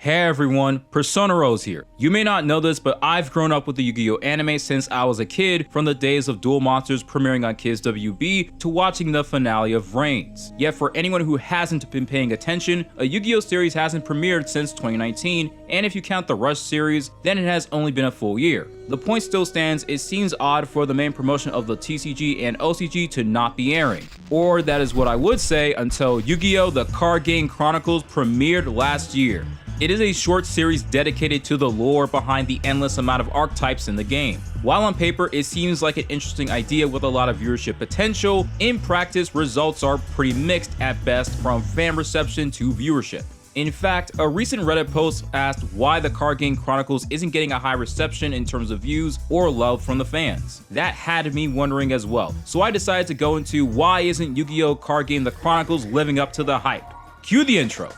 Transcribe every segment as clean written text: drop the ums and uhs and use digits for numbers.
Hey everyone, Persona Rose here. You may not know this, but I've grown up with the Yu-Gi-Oh anime since I was a kid, from the days of Duel Monsters premiering on Kids WB to watching the finale of Reigns. Yet for anyone who hasn't been paying attention, a Yu-Gi-Oh series hasn't premiered since 2019, and if you count the Rush series, then it has only been a full year. The point still stands, it seems odd for the main promotion of the TCG and OCG to not be airing. Or that is what I would say until Yu-Gi-Oh! The Card Game Chronicles premiered last year. It is a short series dedicated to the lore behind the endless amount of archetypes in the game. While on paper it seems like an interesting idea with a lot of viewership potential, in practice results are pretty mixed at best, from fan reception to viewership. In fact, a recent Reddit post asked why the Card Game Chronicles isn't getting a high reception in terms of views or love from the fans. That had me wondering as well, so I decided to go into why isn't Yu-Gi-Oh! Card Game The Chronicles living up to the hype. Cue the intro.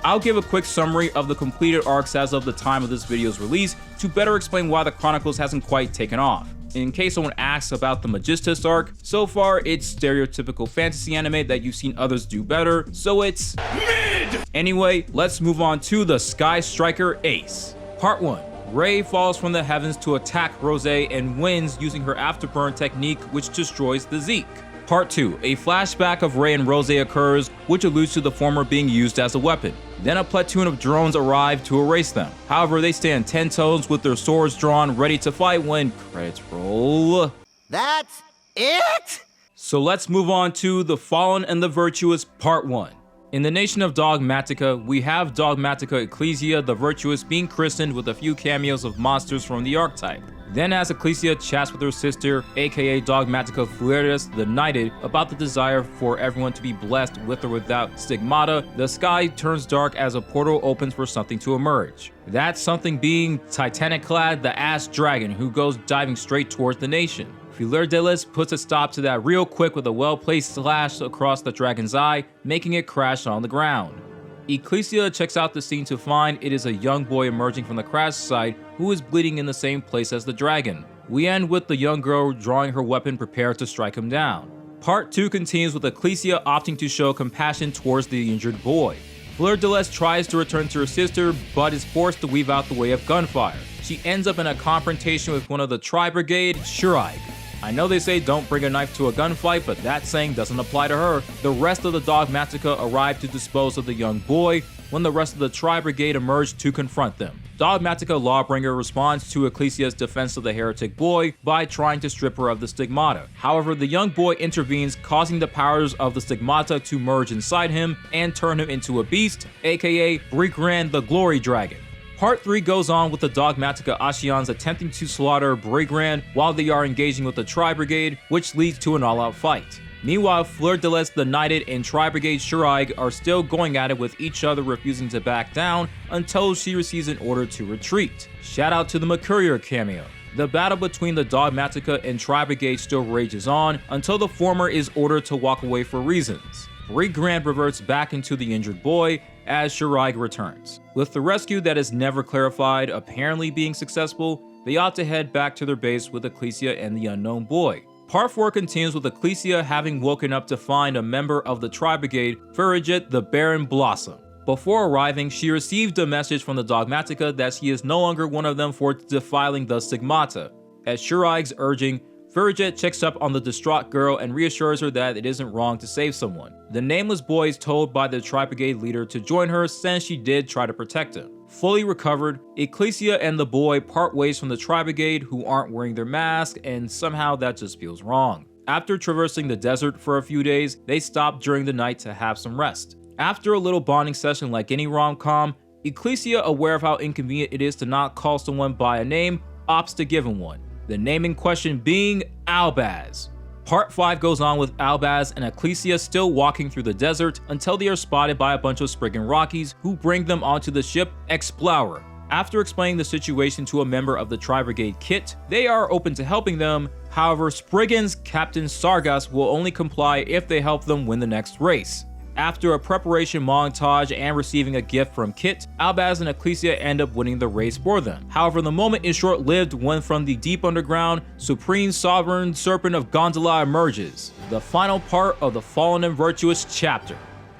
I'll give a quick summary of the completed arcs as of the time of this video's release to better explain why the Chronicles hasn't quite taken off. In case someone asks about the Magistus arc, so far it's stereotypical fantasy anime that you've seen others do better, so it's mid! Anyway, let's move on to the Sky Striker Ace. Part 1. Ray falls from the heavens to attack Rose and wins using her afterburn technique, which destroys the Zeke. Part 2. A flashback of Ray and Rose occurs, which alludes to the former being used as a weapon. Then a platoon of drones arrive to erase them. However, they stand 10 toes with their swords drawn, ready to fight when credits roll. That's it? So let's move on to The Fallen and the Virtuous Part 1. In the nation of Dogmatica, we have Dogmatica Ecclesia the Virtuous being christened with a few cameos of monsters from the archetype. Then as Ecclesia chats with her sister, aka Dogmatica Flirtus the Knighted, about the desire for everyone to be blessed with or without stigmata, the sky turns dark as a portal opens for something to emerge. That something being Titanic-clad the Ash Dragon, who goes diving straight towards the nation. Duelist puts a stop to that real quick with a well-placed slash across the dragon's eye, making it crash on the ground. Ecclesia checks out the scene to find it is a young boy emerging from the crash site who is bleeding in the same place as the dragon. We end with the young girl drawing her weapon prepared to strike him down. Part 2 continues with Ecclesia opting to show compassion towards the injured boy. Duelist tries to return to her sister, but is forced to weave out the way of gunfire. She ends up in a confrontation with one of the Tri-Brigade, Shuraig. I know they say don't bring a knife to a gunfight, but that saying doesn't apply to her. The rest of the Dogmatica arrive to dispose of the young boy when the rest of the Tri-Brigade emerge to confront them. Dogmatica Lawbringer responds to Ecclesia's defense of the heretic boy by trying to strip her of the stigmata. However, the young boy intervenes, causing the powers of the stigmata to merge inside him and turn him into a beast, aka Brigran the Glory Dragon. Part 3 goes on with the Dogmatica Ashians attempting to slaughter Brigran while they are engaging with the Tri-Brigade, which leads to an all-out fight. Meanwhile, Duelist the Knighted and Tri-Brigade Shuraig are still going at it with each other, refusing to back down until she receives an order to retreat. Shout out to the Mercurier cameo. The battle between the Dogmatica and Tri-Brigade still rages on until the former is ordered to walk away for reasons. Brigran reverts back into the injured boy as Shuraig returns. With the rescue that is never clarified apparently being successful, they ought to head back to their base with Ecclesia and the unknown boy. Part 4 continues with Ecclesia having woken up to find a member of the Tri-Brigade, Fervent the Barren Blossom. Before arriving, she received a message from the Dogmatica that she is no longer one of them for defiling the stigmata. At Shuraig's urging, Fervent checks up on the distraught girl and reassures her that it isn't wrong to save someone. The nameless boy is told by the Tri-Brigade leader to join her since she did try to protect him. Fully recovered, Ecclesia and the boy part ways from the Tri-Brigade, who aren't wearing their mask, and somehow that just feels wrong. After traversing the desert for a few days, they stop during the night to have some rest. After a little bonding session like any rom-com, Ecclesia, aware of how inconvenient it is to not call someone by a name, opts to give him one. The name in question being Albaz. Part 5 goes on with Albaz and Ecclesia still walking through the desert until they are spotted by a bunch of Spriggan Rockies who bring them onto the ship Explorer. After explaining the situation to a member of the Tri-Brigade Kit, they are open to helping them. However, Spriggan's Captain Sargas will only comply if they help them win the next race. After a preparation montage and receiving a gift from Kit, Albaz and Ecclesia end up winning the race for them. However, the moment is short-lived when from the deep underground, Supreme Sovereign Serpent of Gondola emerges, the final part of the Fallen and Virtuous chapter.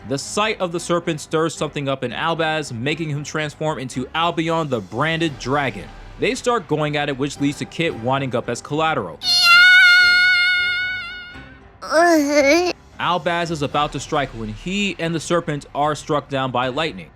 The sight of the serpent stirs something up in Albaz, making him transform into Albion the Branded Dragon. They start going at it, which leads to Kit winding up as collateral. Albaz is about to strike when he and the serpent are struck down by lightning.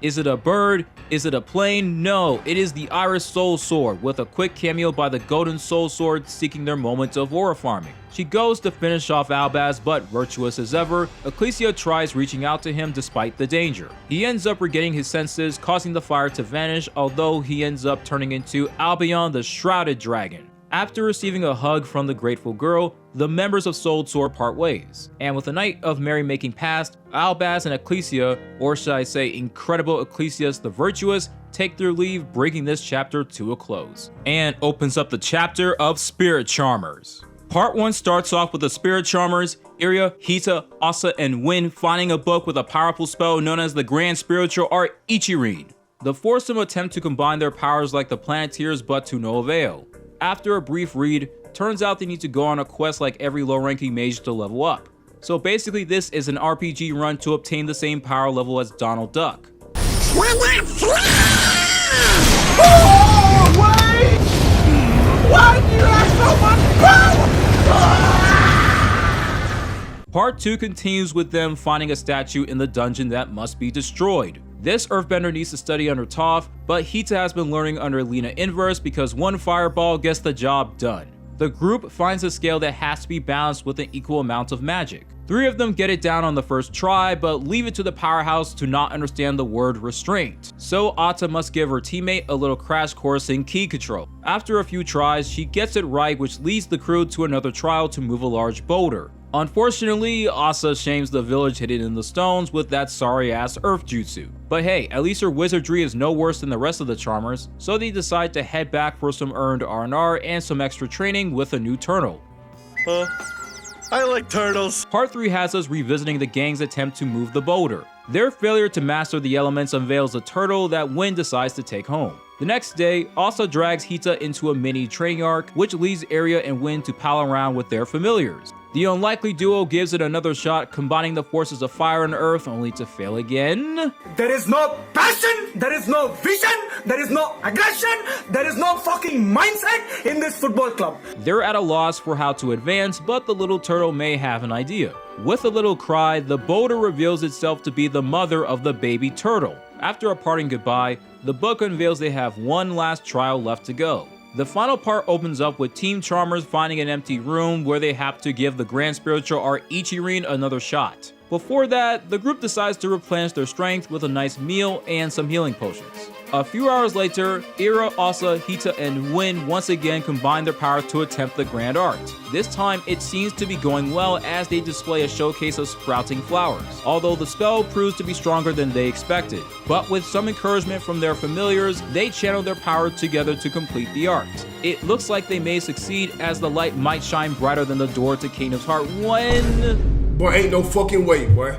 Is it a bird? Is it a plane? No, it is the Iris Soul Sword, with a quick cameo by the Golden Soul Sword seeking their moments of aura farming. She goes to finish off Albaz, but virtuous as ever, Ecclesia tries reaching out to him despite the danger. He ends up regaining his senses, causing the fire to vanish, although he ends up turning into Albion the Shrouded Dragon. After receiving a hug from the grateful girl, the members of Soul Sword part ways, and with a night of merrymaking past, Albaz and Ecclesia, or should I say Incredible Ecclesias the Virtuous, take their leave, bringing this chapter to a close, and opens up the chapter of Spirit Charmers. Part 1 starts off with the Spirit Charmers, Iria, Hita, Asa, and Win finding a book with a powerful spell known as the Grand Spiritual Art Ichirin. The foursome attempt to combine their powers like the Planeteers, but to no avail. After a brief read, turns out they need to go on a quest like every low-ranking mage to level up. So basically this is an RPG run to obtain the same power level as Donald Duck. Oh, wait! Why do you have so much power? Part 2 continues with them finding a statue in the dungeon that must be destroyed. This earthbender needs to study under Toph, but Hita has been learning under Lena Inverse because one fireball gets the job done. The group finds a scale that has to be balanced with an equal amount of magic. 3 of them get it down on the first try, but leave it to the powerhouse to not understand the word restraint. So Ata must give her teammate a little crash course in ki control. After a few tries, she gets it right, which leads the crew to another trial to move a large boulder. Unfortunately, Asa shames the village hidden in the stones with that sorry-ass earth jutsu. But hey, at least her wizardry is no worse than the rest of the Charmers, so they decide to head back for some earned R&R and some extra training with a new turtle. I like turtles. Part 3 has us revisiting the gang's attempt to move the boulder. Their failure to master the elements unveils a turtle that Win decides to take home. The next day, Asa drags Hita into a mini training arc, which leaves Aria and Win to pal around with their familiars. The unlikely duo gives it another shot, combining the forces of fire and earth, only to fail again. There is no passion, there is no vision, there is no aggression, there is no fucking mindset in this football club. They're at a loss for how to advance, but the little turtle may have an idea. With a little cry, the boulder reveals itself to be the mother of the baby turtle. After a parting goodbye, the book unveils they have one last trial left to go. The final part opens up with Team Charmers finding an empty room where they have to give the Grand Spiritual Art Ichirin another shot. Before that, the group decides to replenish their strength with a nice meal and some healing potions. A few hours later, Ira, Asa, Hita, and Win once again combine their powers to attempt the Grand Art. This time, it seems to be going well as they display a showcase of sprouting flowers, although the spell proves to be stronger than they expected. But with some encouragement from their familiars, they channel their power together to complete the art. It looks like they may succeed as the light might shine brighter than the door to Kingdom's Heart when... Boy, ain't no fucking way, boy.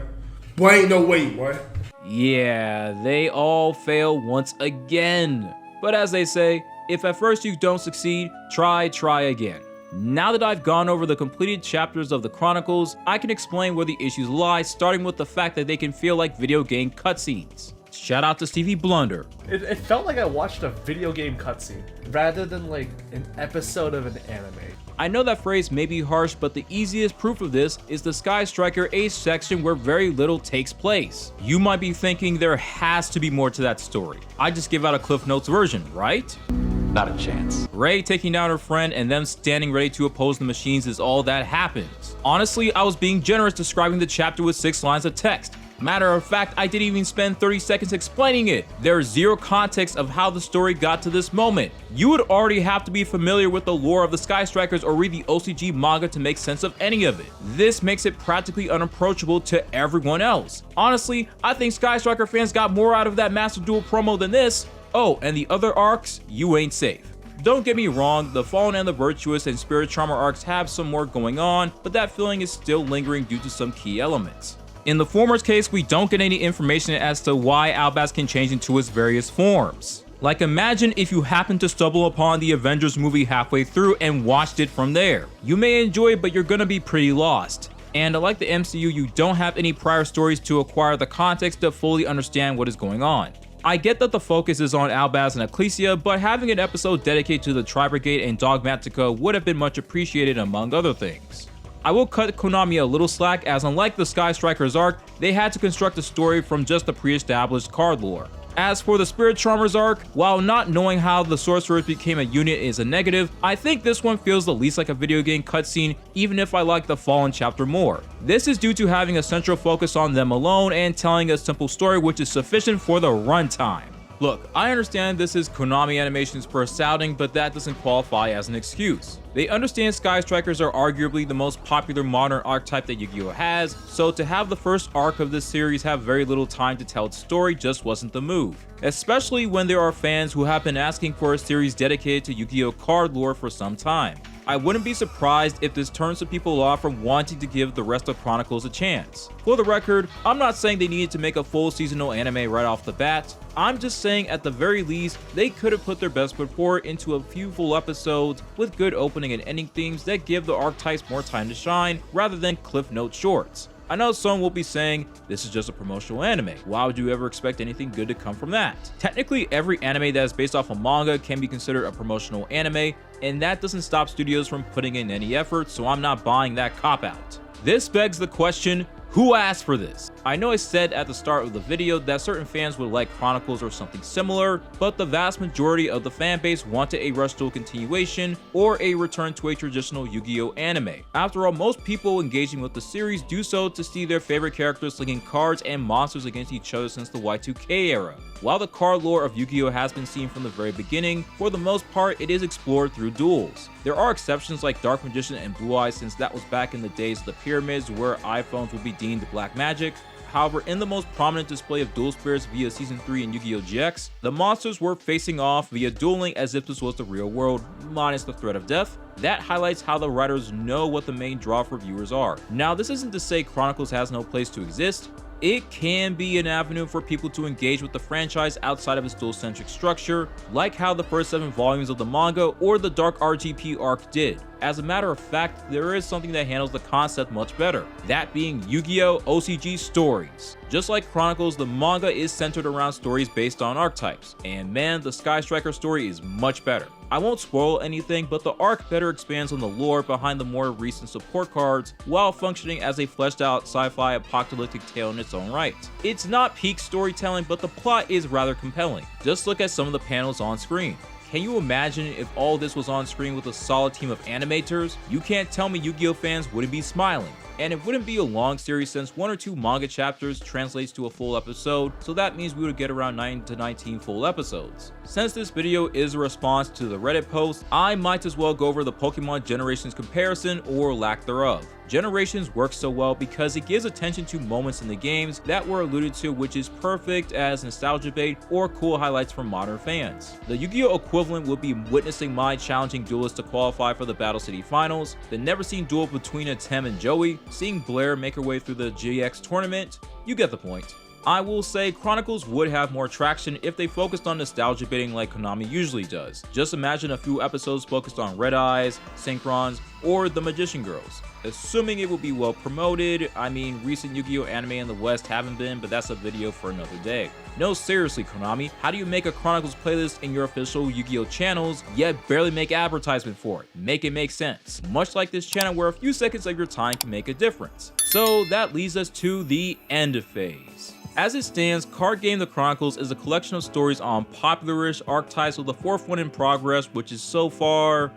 Boy, ain't no way, boy. Yeah, they all fail once again. But as they say, if at first you don't succeed, try again. Now that I've gone over the completed chapters of the Chronicles, I can explain where the issues lie, starting with the fact that they can feel like video game cutscenes. Shout out to Stevie Blunder. It felt like I watched a video game cutscene rather than like an episode of an anime. I know that phrase may be harsh, but the easiest proof of this is the Sky Striker Age section where very little takes place. You might be thinking there has to be more to that story. I just give out a Cliff Notes version, right? Not a chance. Rei taking down her friend and them standing ready to oppose the machines is all that happens. Honestly, I was being generous describing the chapter with 6 lines of text. Matter of fact, I didn't even spend 30 seconds explaining it. There's zero context of how the story got to this moment. You would already have to be familiar with the lore of the Sky Strikers or read the OCG manga to make sense of any of it. This makes it practically unapproachable to everyone else. Honestly, I think Sky Striker fans got more out of that Master Duel promo than this. Oh, and the other arcs, you ain't safe. Don't get me wrong, the Fallen and the Virtuous and Spirit Charmer arcs have some more going on, but that feeling is still lingering due to some key elements. In the former's case, we don't get any information as to why Albaz can change into its various forms. Like, imagine if you happen to stumble upon the Avengers movie halfway through and watched it from there. You may enjoy it, but you're gonna be pretty lost. And like the MCU, you don't have any prior stories to acquire the context to fully understand what is going on. I get that the focus is on Albaz and Ecclesia, but having an episode dedicated to the Tri-Brigade and Dogmatica would have been much appreciated among other things. I will cut Konami a little slack, as unlike the Sky Strikers arc, they had to construct a story from just the pre-established card lore. As for the Spirit Charmers arc, while not knowing how the sorcerers became a unit is a negative, I think this one feels the least like a video game cutscene, even if I like the Fallen chapter more. This is due to having a central focus on them alone and telling a simple story which is sufficient for the runtime. Look, I understand this is Konami Animation's first outing, but that doesn't qualify as an excuse. They understand Sky Strikers are arguably the most popular modern archetype that Yu-Gi-Oh has, so to have the first arc of this series have very little time to tell its story just wasn't the move. Especially when there are fans who have been asking for a series dedicated to Yu-Gi-Oh card lore for some time. I wouldn't be surprised if this turns some people off from wanting to give the rest of Chronicles a chance. For the record, I'm not saying they needed to make a full seasonal anime right off the bat. I'm just saying at the very least, they could have put their best foot forward into a few full episodes with good opening and ending themes that give the archetypes more time to shine rather than Cliff Note shorts. I know some will be saying, this is just a promotional anime, why would you ever expect anything good to come from that? Technically, every anime that is based off a manga can be considered a promotional anime, and that doesn't stop studios from putting in any effort, so I'm not buying that cop-out. This begs the question, who asked for this? I know I said at the start of the video that certain fans would like Chronicles or something similar, but the vast majority of the fanbase wanted a Rush Duel continuation or a return to a traditional Yu-Gi-Oh anime. After all, most people engaging with the series do so to see their favorite characters slinging cards and monsters against each other since the Y2K era. While the card lore of Yu-Gi-Oh has been seen from the very beginning, for the most part it is explored through duels. There are exceptions like Dark Magician and Blue Eyes, since that was back in the days of the pyramids where iPhones would be deemed black magic. However, in the most prominent display of duel spirits via Season 3 in Yu-Gi-Oh! GX, the monsters were facing off via dueling as if this was the real world, minus the threat of death. That highlights how the writers know what the main draw for viewers are. Now, this isn't to say Chronicles has no place to exist. It can be an avenue for people to engage with the franchise outside of its duel-centric structure, like how the first 7 volumes of the manga or the Dark RGP arc did. As a matter of fact, there is something that handles the concept much better, that being Yu-Gi-Oh! OCG stories. Just like Chronicles, the manga is centered around stories based on archetypes, and man, the Sky Striker story is much better. I won't spoil anything, but the arc better expands on the lore behind the more recent support cards, while functioning as a fleshed out sci-fi apocalyptic tale in its own right. It's not peak storytelling, but the plot is rather compelling. Just look at some of the panels on screen. Can you imagine if all this was on screen with a solid team of animators? You can't tell me Yu-Gi-Oh fans wouldn't be smiling. And it wouldn't be a long series since 1 or 2 manga chapters translates to a full episode, so that means we would get around 9 to 19 full episodes. Since this video is a response to the Reddit post, I might as well go over the Pokemon Generations comparison or lack thereof. Generations works so well because it gives attention to moments in the games that were alluded to, which is perfect as nostalgia bait or cool highlights for modern fans. The Yu-Gi-Oh equivalent would be witnessing my challenging Duelist to qualify for the Battle City Finals, the never seen duel between a Tem and Joey, seeing Blair make her way through the GX tournament. You get the point. I will say Chronicles would have more traction if they focused on nostalgia baiting like Konami usually does. Just imagine a few episodes focused on Red Eyes, Synchrons, or the Magician Girls. Assuming it will be well promoted. I mean, recent Yu-Gi-Oh anime in the West haven't been, but that's a video for another day. No, seriously, Konami, how do you make a Chronicles playlist in your official Yu-Gi-Oh channels, yet barely make advertisement for it? Make it make sense. Much like this channel where a few seconds of your time can make a difference. So that leads us to the end phase. As it stands, Card Game the Chronicles is a collection of stories on popular-ish archetypes with the 4th one in progress, which is so far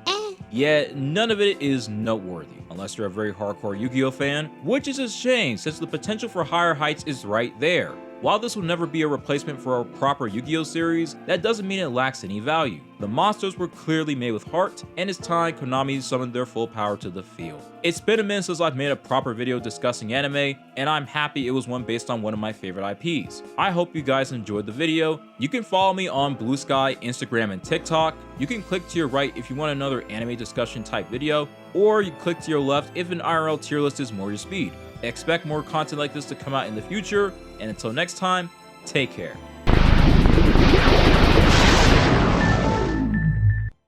yet none of it is noteworthy, unless you're a very hardcore Yu-Gi-Oh fan, which is a shame since the potential for higher heights is right there. While this will never be a replacement for a proper Yu-Gi-Oh series, that doesn't mean it lacks any value. The monsters were clearly made with heart, and it's time Konami summoned their full power to the field. It's been a minute since I've made a proper video discussing anime, and I'm happy it was one based on one of my favorite IPs. I hope you guys enjoyed the video. You can follow me on Blue Sky, Instagram, and TikTok. You can click to your right if you want another anime discussion type video, or you click to your left if an IRL tier list is more your speed. Expect more content like this to come out in the future, and until next time, take care.